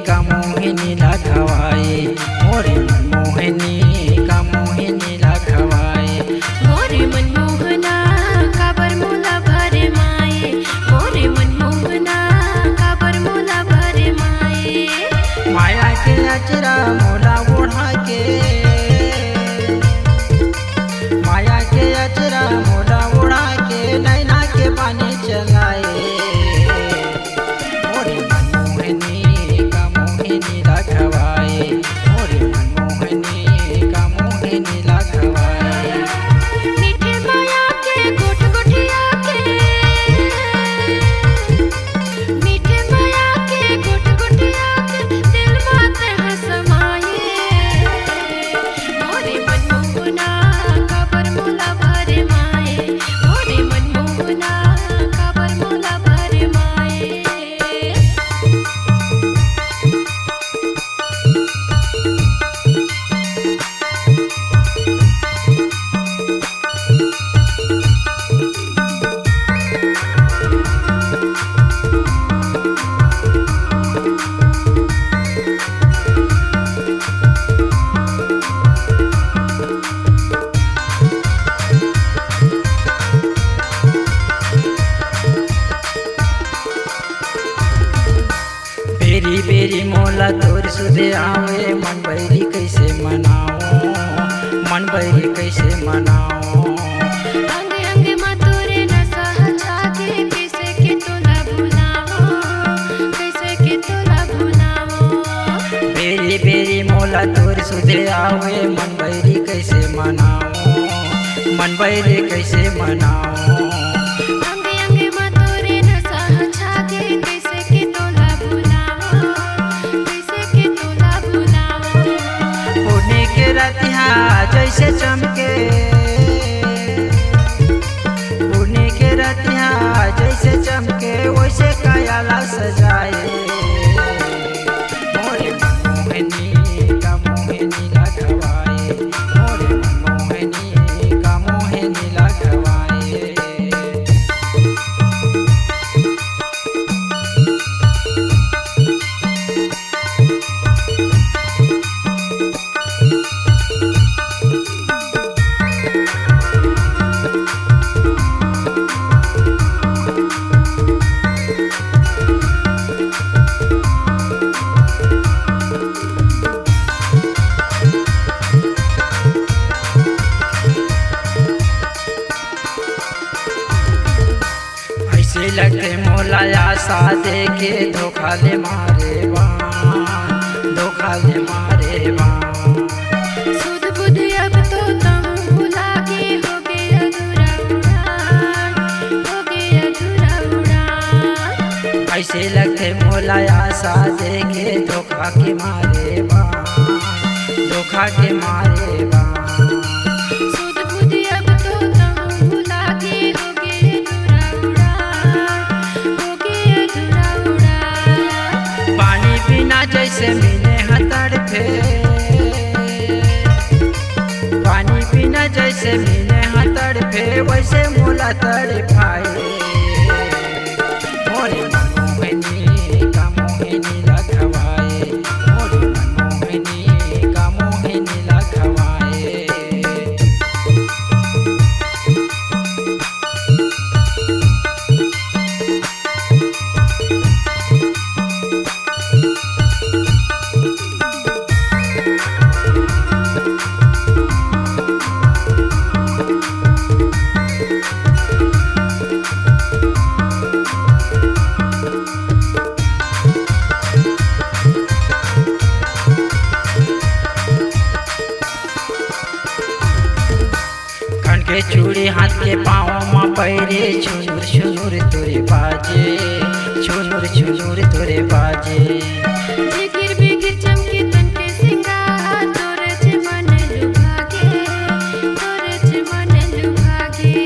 का मोहिनी लगवाए मोरे मनमोहनी का मोहिनी लगवाए मोरे मनमोहना काबर मोला भरे माए मोरे मनमोहना काबर मोला भरे माए माया के अचरा मोला ओढ़ा के माया के अचरा मोला ओढ़ा के नैना के पानी चलाए मोरे मनमोहनी का मोहिनी लगवाए मोरे मनमोहनी का मोहिनी लगवाए मीठे माया के गोठ गोठिया के मीठे माया के गोठ गोठिया के दिल बात है समाये मोरे मनमोहना काबर मोला भरे माए मोरे मनमोहना काबर मोला भरे माए बेरी बेरी मोला तोर सुधे आवे मन बैरी कैसे मनाओ मन बैरी कैसे मनाओ अंग अंग में तोरे नशा छाके कैसे के तोला भुलाओ कैसे के तोला भुलाओ बेरी बेरी मोला तोर सुधे आवे मन बैरी कैसे मनाओ मन बैरी कैसे मनाओ अंग अंग में तोरे नशा छाके कैसे के तोला भुलाओ कैसे के तोला भुलाओ पुणे के रतिहा जैसे चमके पुणे के रतिहा जैसे चमके वैसे कायाला सजाए मोरे मनमोहनी का मोहिनी लगवाए मोरे मनमोहनी का मोहिनी लगवाए ऐसे लगे मोला आशा दे के धोखा ले मारे बान धोखा ले मारे बान सुध बुध अब तो तुम भुला के हो गए अधूरा उड़ान हो गए अधूरा उड़ान ऐसे लगे मोला आशा दे के धोखा के मारे बान धोखा के मारे बान सुध बुध अब तो तुम भुला के हो गए अधूरा उड़ान हो गए अधूरा उड़ान पानी पीना जैसे मिले हथड़ पे पानी पीना जैसे मिले हथड़ पे वैसे मोला तड़ पाए मोरे मनमोहनी का मोहिनी लगवाए मोरे मनमोहनी का मोहिनी लगवाए कण के चूड़ी हाथ के पाँव में पैरे छुनुर छुनुर तोरे बाजे छुनुर छुनुर तोरे बाजे जिगिर बिगिर चमके तन के सिंगार तोरे जे मन लुभागे तोरे जे मन लुभागे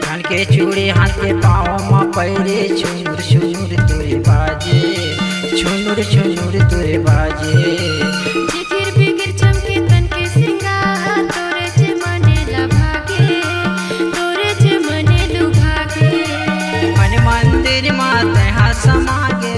कण के चूड़ी हाथ के पाँव में पैरे छुनुर छुनुर तोरे बाजे छुनुर छुनुर तोरे बाजे जिगिर बिगिर चमके तन के सिंगार तोरे जे मन लुभागे तोरे जे मन लुभागे मन मंदिर माते हा समागे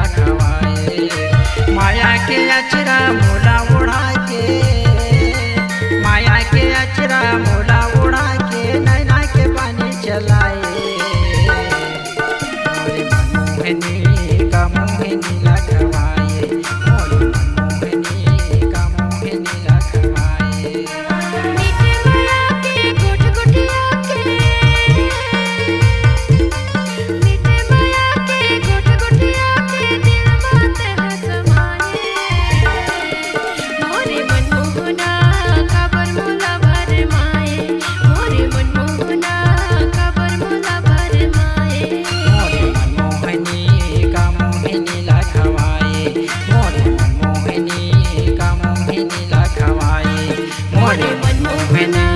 ला खवाए माया के अचरा मोला उड़ा के माया के अचरा मोला उड़ा के नैना के पानी चलाए मोरे मनमोहनी का मोहनी ला खवाए मोरे मनमोहनी का मोहनी ला खवाए मीठे माया के गोठ गोठिया के मीठे माया के गोठ गोठिया के दिल माते हसमाए मोरे मनमोहना काबर मोला भर माए मोरे मनमोहना काबर मोला भर माए मोरे मनमोहनी का मोहनी ला खवाए मोरे मनमोहनी का मोहनी ला खवाए मोरे मनमोहनी